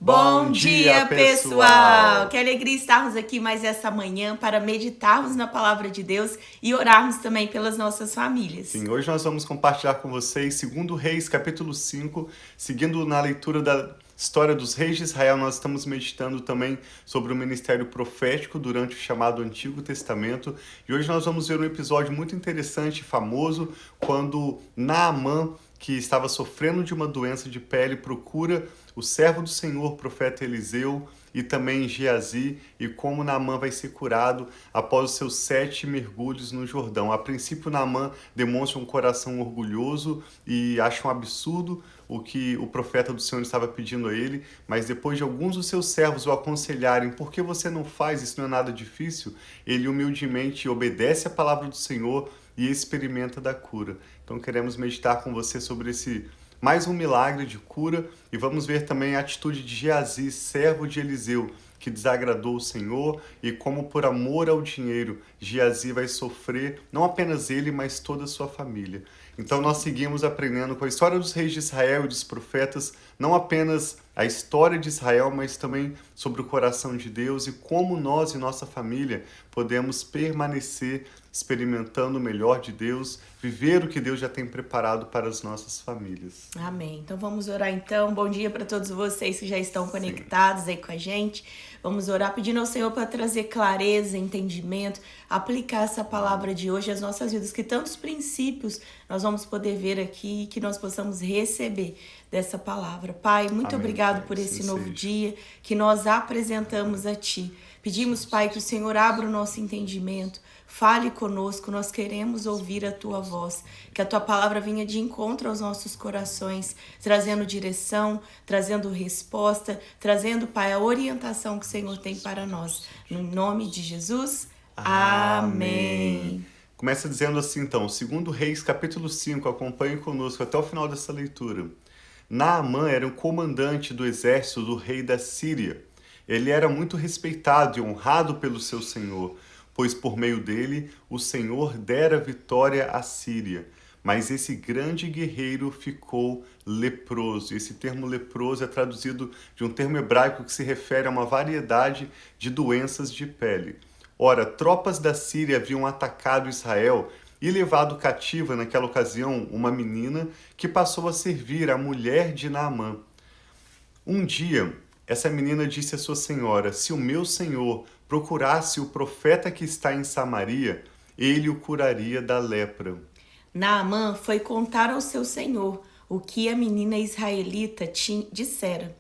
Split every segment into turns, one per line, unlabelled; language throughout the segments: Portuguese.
Bom dia, pessoal! Que alegria estarmos aqui mais essa manhã para meditarmos na palavra de Deus e orarmos também pelas nossas famílias.
Sim, hoje nós vamos compartilhar com vocês 2 Reis, capítulo 5, seguindo na leitura da história dos reis de Israel. Nós estamos meditando também sobre o ministério profético durante o chamado Antigo Testamento. E hoje nós vamos ver um episódio muito interessante e famoso, quando Naamã, que estava sofrendo de uma doença de pele, procura o servo do Senhor, profeta Eliseu, e também Geazi, e como Naamã vai ser curado após os seus 7 mergulhos no Jordão. A princípio, Naamã demonstra um coração orgulhoso e acha um absurdo o que o profeta do Senhor estava pedindo a ele, mas depois de alguns dos seus servos o aconselharem: por que você não faz? Isso não é nada difícil. Ele humildemente obedece a palavra do Senhor e experimenta da cura. Então queremos meditar com você sobre esse mais um milagre de cura, e vamos ver também a atitude de Geazi, servo de Eliseu, que desagradou o Senhor, e como por amor ao dinheiro, Geazi vai sofrer, não apenas ele, mas toda a sua família. Então nós seguimos aprendendo com a história dos reis de Israel e dos profetas, não apenas a história de Israel, mas também sobre o coração de Deus e como nós e nossa família podemos permanecer experimentando o melhor de Deus, viver o que Deus já tem preparado para as nossas famílias.
Amém. Então vamos orar então. Bom dia para todos vocês que já estão conectados aí com a gente. Vamos orar pedindo ao Senhor para trazer clareza, entendimento, aplicar essa palavra de hoje às nossas vidas, que tantos princípios nós vamos poder ver aqui e que nós possamos receber dessa palavra. Pai, muito obrigado por esse novo dia que nós apresentamos a Ti. Pedimos, Pai, que o Senhor abra o nosso entendimento, fale conosco, nós queremos ouvir a Tua voz, que a Tua palavra venha de encontro aos nossos corações, trazendo direção, trazendo resposta, trazendo, Pai, a orientação que o Senhor tem para nós. No nome de Jesus, amém.
Começa dizendo assim então, 2 Reis, capítulo 5, acompanhe conosco até o final dessa leitura. Naamã era o comandante do exército do rei da Síria. Ele era muito respeitado e honrado pelo seu senhor, pois por meio dele o Senhor dera vitória à Síria. Mas esse grande guerreiro ficou leproso. Esse termo leproso é traduzido de um termo hebraico que se refere a uma variedade de doenças de pele. Ora, tropas da Síria haviam atacado Israel e levado cativa naquela ocasião uma menina que passou a servir a mulher de Naamã. Um dia, essa menina disse à sua senhora: se o meu senhor procurasse o profeta que está em Samaria, ele o curaria da lepra.
Naamã foi contar ao seu senhor o que a menina israelita dissera.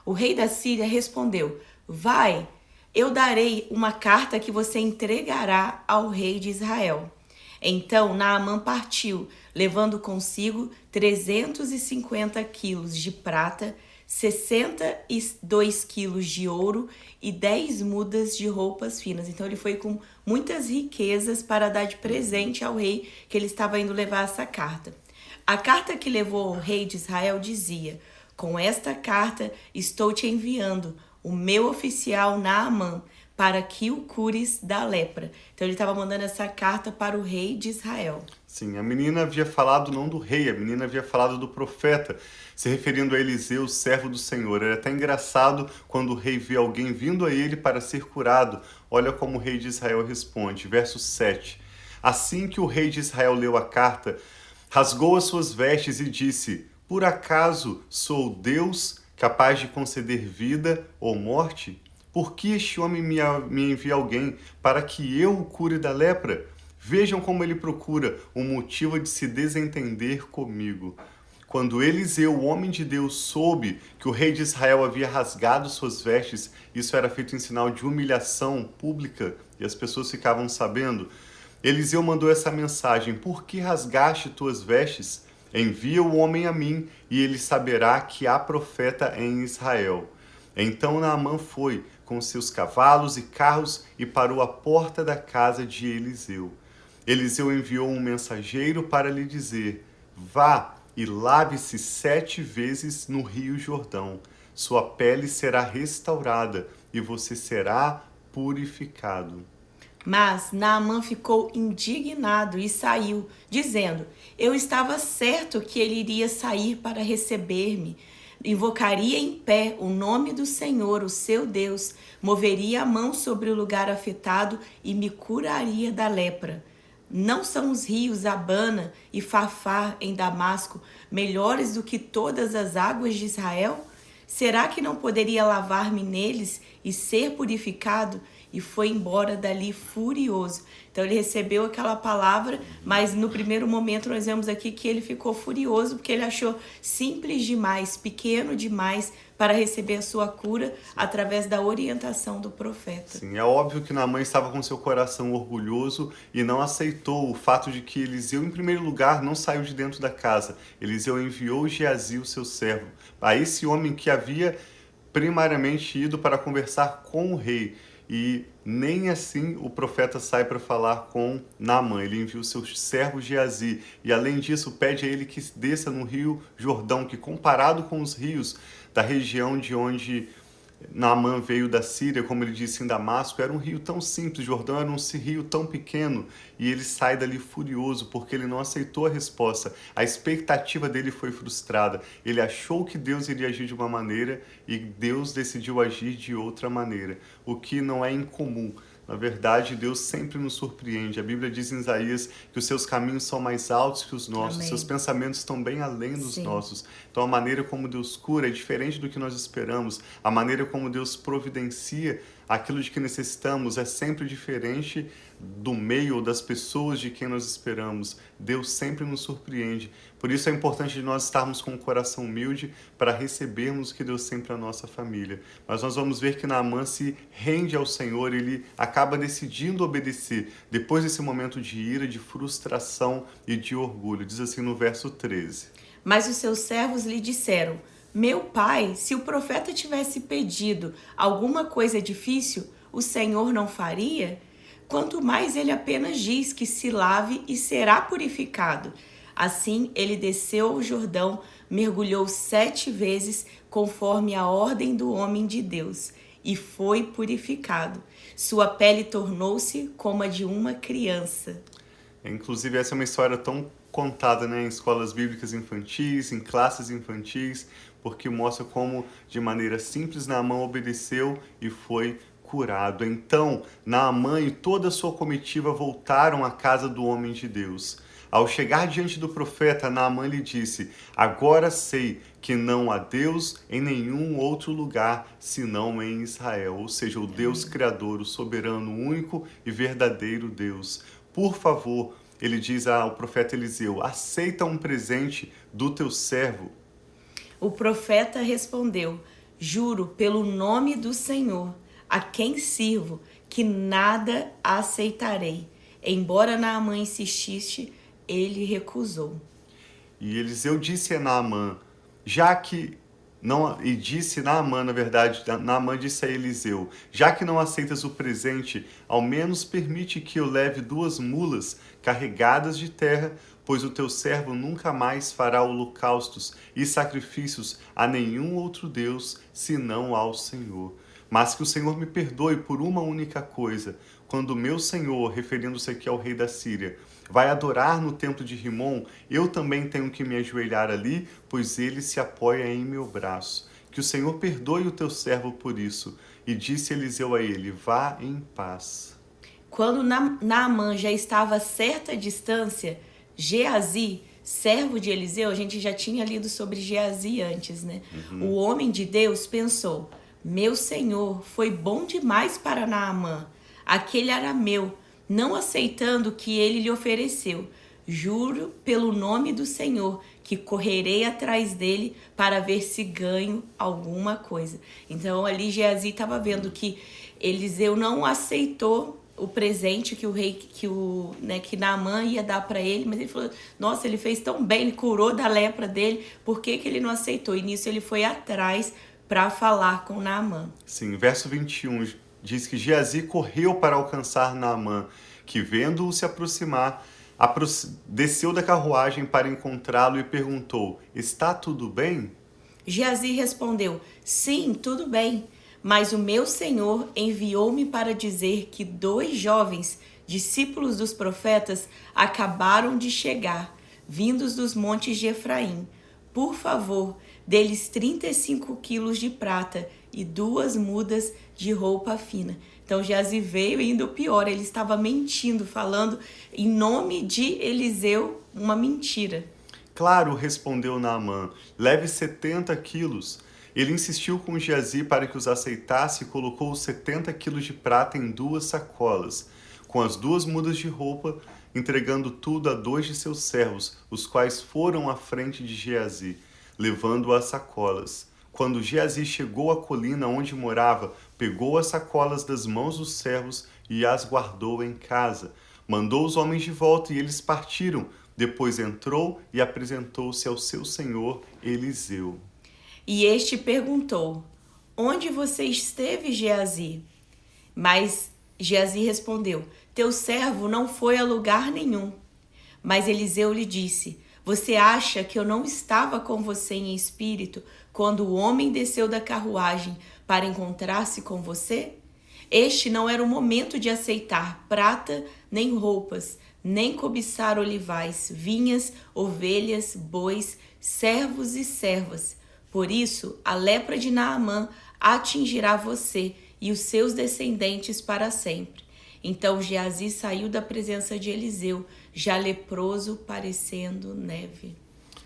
O rei da Síria respondeu: vai, eu darei uma carta que você entregará ao rei de Israel. Então Naamã partiu, levando consigo 350 quilos de prata, 62 quilos de ouro e 10 mudas de roupas finas. Então ele foi com muitas riquezas para dar de presente ao rei que ele estava indo levar essa carta. A carta que levou ao rei de Israel dizia: com esta carta estou te enviando o meu oficial Naamã, para que o cures da lepra. Então ele estava mandando essa carta para o rei de Israel.
Sim, a menina havia falado não do rei, a menina havia falado do profeta, se referindo a Eliseu, servo do Senhor. Era até engraçado quando o rei vê alguém vindo a ele para ser curado. Olha como o rei de Israel responde, verso 7. Assim que o rei de Israel leu a carta, rasgou as suas vestes e disse: por acaso sou Deus capaz de conceder vida ou morte? Por que este homem me envia alguém para que eu o cure da lepra? Vejam como ele procura um motivo de se desentender comigo. Quando Eliseu, o homem de Deus, soube que o rei de Israel havia rasgado suas vestes, isso era feito em sinal de humilhação pública e as pessoas ficavam sabendo, Eliseu mandou essa mensagem: por que rasgaste tuas vestes? Envia o homem a mim e ele saberá que há profeta em Israel. Então Naamã foi com seus cavalos e carros e parou à porta da casa de Eliseu. Eliseu enviou um mensageiro para lhe dizer: vá e lave-se 7 vezes no rio Jordão. Sua pele será restaurada e você será purificado.
Mas Naamã ficou indignado e saiu, dizendo: eu estava certo que ele iria sair para receber-me. invocaria em pé o nome do Senhor, o seu Deus, moveria a mão sobre o lugar afetado e me curaria da lepra. Não são os rios Abana e Fafá em Damasco melhores do que todas as águas de Israel? Será que não poderia lavar-me neles e ser purificado? E foi embora dali furioso. Então ele recebeu aquela palavra, mas no primeiro momento nós vemos aqui que ele ficou furioso porque ele achou simples demais, pequeno demais para receber a sua cura através da orientação do profeta.
Sim, é óbvio que Naamã estava com seu coração orgulhoso e não aceitou o fato de que Eliseu, em primeiro lugar, não saiu de dentro da casa. Eliseu enviou Geazi, o seu servo, a esse homem que havia primariamente ido para conversar com o rei. E nem assim o profeta sai para falar com Naamã. Ele envia o seu servo Geazi. E além disso, pede a ele que desça no rio Jordão, que comparado com os rios da região de onde Naamã veio da Síria, como ele disse em Damasco, era um rio tão simples, Jordão era um rio tão pequeno, e ele sai dali furioso porque ele não aceitou a resposta. A expectativa dele foi frustrada. Ele achou que Deus iria agir de uma maneira e Deus decidiu agir de outra maneira, o que não é incomum. Na verdade, Deus sempre nos surpreende. A Bíblia diz em Isaías que os seus caminhos são mais altos que os nossos,
Amém.
Seus pensamentos estão bem além dos
Sim.
nossos. Então, a maneira como Deus cura é diferente do que nós esperamos. A maneira como Deus providencia aquilo de que necessitamos é sempre diferente do meio ou das pessoas de quem nós esperamos. Deus sempre nos surpreende. Por isso é importante nós estarmos com um coração humilde para recebermos o que Deus tem para a nossa família. Mas nós vamos ver que Naamã se rende ao Senhor, ele acaba decidindo obedecer depois desse momento de ira, de frustração e de orgulho. Diz assim no verso 13.
Mas os seus servos lhe disseram: meu pai, se o profeta tivesse pedido alguma coisa difícil, o Senhor não faria? Quanto mais ele apenas diz que se lave e será purificado. Assim, ele desceu ao Jordão, mergulhou 7 vezes, conforme a ordem do homem de Deus, e foi purificado. Sua pele tornou-se como a de uma criança.
Inclusive, essa é uma história tão contada, né, em escolas bíblicas infantis, em classes infantis, porque mostra como, de maneira simples, Naamã obedeceu e foi curado. Então, Naamã e toda a sua comitiva voltaram à casa do homem de Deus. Ao chegar diante do profeta, Naamã lhe disse: agora sei que não há Deus em nenhum outro lugar senão em Israel, ou seja, o Deus Criador, o soberano, único e verdadeiro Deus. Por favor, ele diz ao profeta Eliseu: aceita um presente do teu servo.
O profeta respondeu: juro pelo nome do Senhor, a quem sirvo, que nada aceitarei. Embora Naamã insistisse, ele recusou.
E Eliseu disse a Naamã, já que não, e disse Naamã, na verdade, Naamã disse a Eliseu: já que não aceitas o presente, ao menos permite que eu leve 2 mulas carregadas de terra, pois o teu servo nunca mais fará holocaustos e sacrifícios a nenhum outro Deus, senão ao Senhor. Mas que o Senhor me perdoe por uma única coisa: quando o meu Senhor, referindo-se aqui ao rei da Síria, vai adorar no templo de Rimon, eu também tenho que me ajoelhar ali, pois ele se apoia em meu braço. Que o Senhor perdoe o teu servo por isso. E disse Eliseu a ele: vá em paz.
Quando Naamã já estava a certa distância, Geazi, servo de Eliseu, a gente já tinha lido sobre Geazi antes, né? O homem de Deus pensou: meu senhor foi bom demais para Naamã, aquele arameu, não aceitando o que ele lhe ofereceu. Juro pelo nome do Senhor que correrei atrás dele para ver se ganho alguma coisa. Então ali Geazi estava vendo que Eliseu não aceitou o presente que o rei, que Naamã ia dar para ele, mas ele falou: nossa, ele fez tão bem, ele curou da lepra dele, por que ele não aceitou? E nisso ele foi atrás para falar com Naamã.
Sim, verso 21 diz que Geazi correu para alcançar Naamã, que vendo-o se aproximar, desceu da carruagem para encontrá-lo e perguntou: está tudo bem?
Geazi respondeu: sim, tudo bem, mas o meu senhor enviou-me para dizer que 2 jovens, discípulos dos profetas, acabaram de chegar, vindos dos montes de Efraim. Por favor, deles 35 quilos de prata e 2 mudas de roupa fina. Então Geazi veio e ainda o pior, ele estava mentindo, falando em nome de Eliseu uma mentira.
Claro, respondeu Naamã, leve 70 quilos. Ele insistiu com Geazi para que os aceitasse e colocou os 70 quilos de prata em 2 sacolas, com as 2 mudas de roupa, entregando tudo a 2 de seus servos, os quais foram à frente de Geazi, levando as sacolas. Quando Geazi chegou à colina onde morava, pegou as sacolas das mãos dos servos e as guardou em casa. Mandou os homens de volta e eles partiram. Depois entrou e apresentou-se ao seu senhor Eliseu.
E este perguntou, onde você esteve, Geazi? Mas Geazi respondeu, teu servo não foi a lugar nenhum. Mas Eliseu lhe disse, você acha que eu não estava com você em espírito quando o homem desceu da carruagem para encontrar-se com você? Este não era o momento de aceitar prata nem roupas, nem cobiçar olivais, vinhas, ovelhas, bois, servos e servas. Por isso, a lepra de Naamã atingirá você e os seus descendentes para sempre. Então Geazi saiu da presença de Eliseu, já leproso, parecendo neve.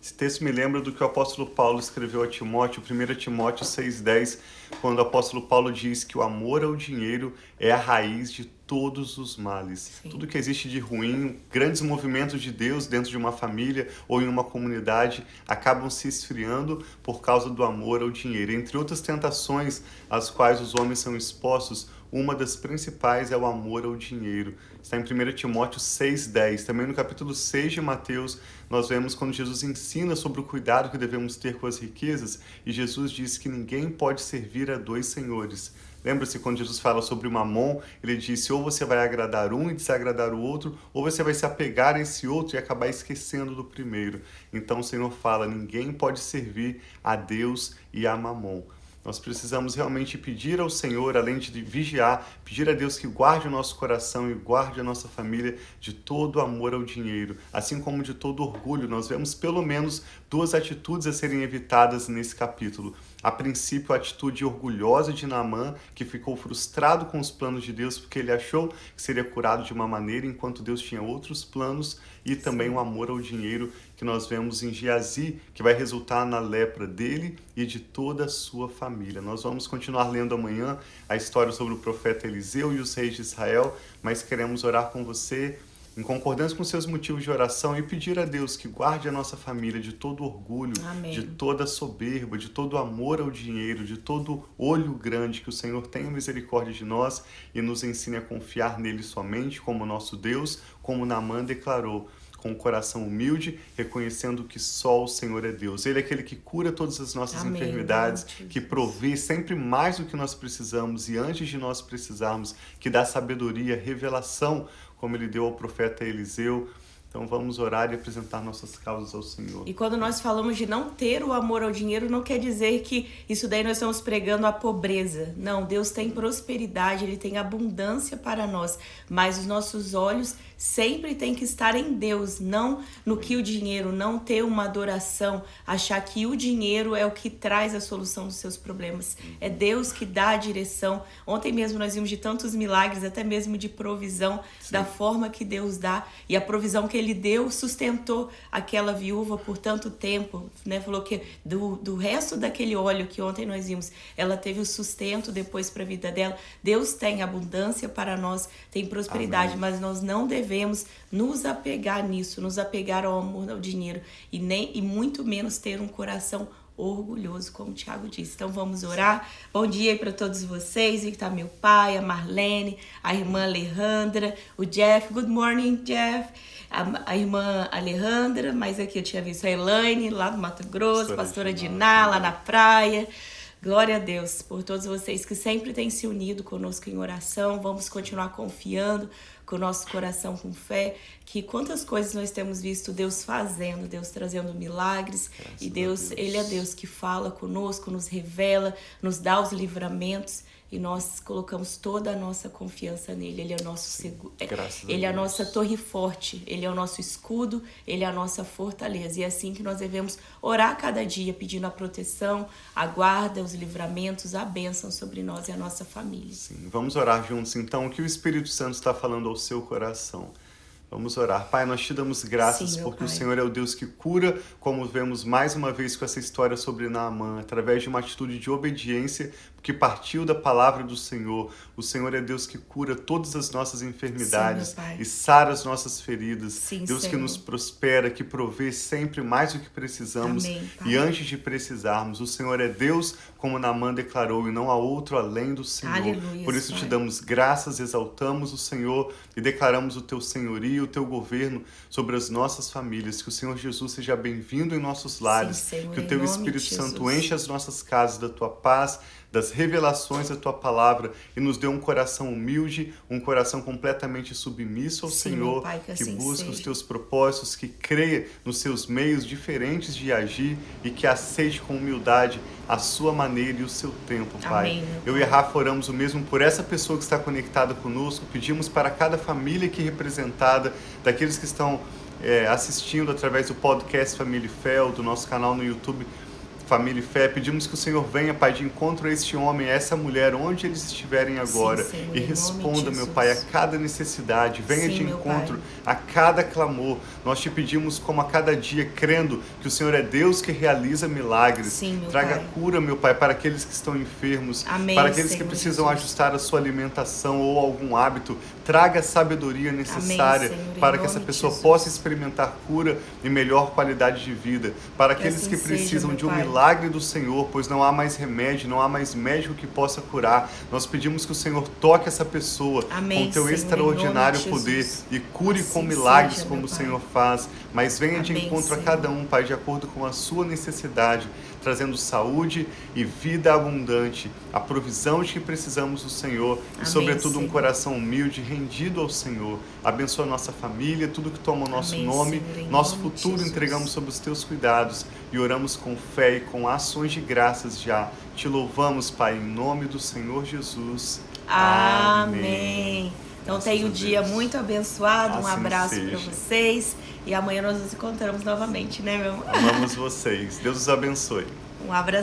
Esse texto me lembra do que o apóstolo Paulo escreveu a Timóteo, 1 Timóteo 6,10, quando o apóstolo Paulo diz que o amor ao dinheiro é a raiz de todos os males. Sim. Tudo que existe de ruim, grandes movimentos de Deus dentro de uma família ou em uma comunidade acabam se esfriando por causa do amor ao dinheiro. Entre outras tentações às quais os homens são expostos, uma das principais é o amor ao dinheiro. Está em 1 Timóteo 6,10. Também no capítulo 6 de Mateus, nós vemos quando Jesus ensina sobre o cuidado que devemos ter com as riquezas, e Jesus diz que ninguém pode servir a 2 senhores. Lembra-se quando Jesus fala sobre o mamon, ele disse, ou você vai agradar um e desagradar o outro, ou você vai se apegar a esse outro e acabar esquecendo do primeiro. Então o Senhor fala, ninguém pode servir a Deus e a mamon. Nós precisamos realmente pedir ao Senhor, além de vigiar, pedir a Deus que guarde o nosso coração e guarde a nossa família de todo amor ao dinheiro, assim como de todo orgulho. Nós vemos pelo menos 2 atitudes a serem evitadas nesse capítulo. A princípio, a atitude orgulhosa de Naamã, que ficou frustrado com os planos de Deus porque ele achou que seria curado de uma maneira enquanto Deus tinha outros planos, e também o amor ao dinheiro que nós vemos em Geazi, que vai resultar na lepra dele e de toda a sua família. Nós vamos continuar lendo amanhã a história sobre o profeta Eliseu e os reis de Israel, mas queremos orar com você em concordância com seus motivos de oração e pedir a Deus que guarde a nossa família de todo orgulho,
Amém.
De toda soberba, de todo amor ao dinheiro, de todo olho grande, que o Senhor tenha misericórdia de nós e nos ensine a confiar nele somente como nosso Deus, como Naamã declarou, com o coração humilde, reconhecendo que só o Senhor é Deus. Ele é aquele que cura todas as nossas
Amém.
enfermidades, que provê sempre mais do que nós precisamos e antes de nós precisarmos, que dá sabedoria, revelação, como ele deu ao profeta Eliseu. Então vamos orar e apresentar nossas causas ao Senhor.
E quando nós falamos de não ter o amor ao dinheiro, não quer dizer que isso daí nós estamos pregando a pobreza. Não, Deus tem prosperidade, Ele tem abundância para nós. Mas os nossos olhos sempre têm que estar em Deus, não no que o dinheiro, não ter uma adoração, achar que o dinheiro é o que traz a solução dos seus problemas. É Deus que dá a direção. Ontem mesmo nós vimos de tantos milagres, até mesmo de provisão,
Sim.
Da forma que Deus dá. E a provisão que Ele deu sustentou aquela viúva por tanto tempo, né? Falou que do resto daquele óleo que ontem nós vimos, ela teve o sustento depois para a vida dela. Deus tem abundância para nós, tem prosperidade, Amém. Mas nós não devemos nos apegar nisso, nos apegar ao amor, ao dinheiro e muito menos ter um coração orgulhoso, como o Thiago disse. Então vamos orar. Bom dia aí para todos vocês, que tá meu pai, a Marlene, a irmã Alejandra, o Jeff. Good morning, Jeff. A irmã Alejandra, mas aqui eu tinha visto a Elaine, lá do Mato Grosso, pastora Diná, lá na praia. Glória a Deus por todos vocês que sempre têm se unido conosco em oração. Vamos continuar confiando, com o nosso coração com fé, que quantas coisas nós temos visto Deus fazendo, Deus trazendo milagres, e Deus, Ele é Deus que fala conosco, nos revela, nos dá os livramentos, e nós colocamos toda a nossa confiança nele. Ele é o nosso seguro, Ele é a nossa torre forte, Ele é o nosso escudo, Ele é a nossa fortaleza. E é assim que nós devemos orar cada dia, pedindo a proteção, a guarda, os livramentos, a bênção sobre nós e a nossa família.
Sim, vamos orar juntos então. O que o Espírito Santo está falando ao seu coração? Vamos orar. Pai, nós te damos graças porque o Senhor é o Deus que cura, como vemos mais uma vez com essa história sobre Naamã, através de uma atitude de obediência, que partiu da palavra do Senhor. O Senhor é Deus que cura todas as nossas enfermidades e sara as nossas feridas.
Sim,
Deus
Senhor,
que nos prospera, que provê sempre mais do que precisamos.
Amém,
e antes de precisarmos, o Senhor é Deus, como Naamã declarou, e não há outro além do Senhor.
Aleluia,
Por isso
Pai,
te damos graças, exaltamos o Senhor e declaramos o teu senhorio, o teu governo sobre as nossas famílias. Que o Senhor Jesus seja bem-vindo em nossos lares.
Sim, Senhor,
que o teu
em nome
Espírito
de
Santo
Jesus.
enche as nossas casas da tua paz, das revelações da tua palavra e nos dê um coração humilde, um coração completamente submisso ao
Sim,
Senhor,
meu Pai, que assim
busca
seja.
os teus propósitos, que creia nos seus meios diferentes de agir e que aceite com humildade a sua maneira e o seu tempo, Pai.
Amém, meu
Eu e a Rafa oramos o mesmo por essa pessoa que está conectada conosco, pedimos para cada família aqui representada, daqueles que estão assistindo através do podcast Família e Fé, ou do nosso canal no YouTube Família e Fé, pedimos que o Senhor venha, Pai, de encontro a este homem, a essa mulher, onde eles estiverem agora.
Sim, Senhor,
e
em
responda,
nome de
meu
Jesus.
Pai, a cada necessidade. Venha
Sim,
de
meu
encontro
Pai.
a cada clamor. Nós te pedimos, como a cada dia, crendo que o Senhor é Deus que realiza milagres.
Sim, meu
Traga
Pai.
cura, meu Pai, para aqueles que estão enfermos,
Amém,
para aqueles que
Senhor
precisam
Jesus.
ajustar a sua alimentação ou algum hábito. Traga a sabedoria necessária
Senhor, em
para que
nome
essa
de
pessoa
Jesus.
possa experimentar cura e melhor qualidade de vida. Para aqueles
assim
que
seja,
precisam
meu
de um
Pai.
milagre do Senhor, pois não há mais remédio, não há mais médico que possa curar. Nós pedimos que o Senhor toque essa pessoa
Amém,
com teu
Senhor, em
extraordinário
nome de
poder
Jesus.
e cure
Assim
com milagres
seja,
como
meu
o
Pai.
Senhor faz, mas venha de
Amém,
encontro a
Senhor.
cada um, Pai, de acordo com a sua necessidade, trazendo saúde e vida abundante, a provisão de que precisamos do Senhor e,
Amém,
sobretudo, um
Senhor.
coração humilde, rendido ao Senhor. Abençoa a nossa família, tudo que toma o nosso
Amém,
nome,
Senhor, em
nosso
nome de
futuro
Jesus.
entregamos sob os teus cuidados e oramos com fé e com ações de graças já. Te louvamos, Pai, em nome do Senhor Jesus.
Amém. Então
Graças
tenha
a
um dia
Deus.
muito abençoado, um
Assim
abraço para
seja.
vocês e amanhã nós nos encontramos novamente, né, meu amor?
Amamos vocês. Deus os abençoe.
Um abraço.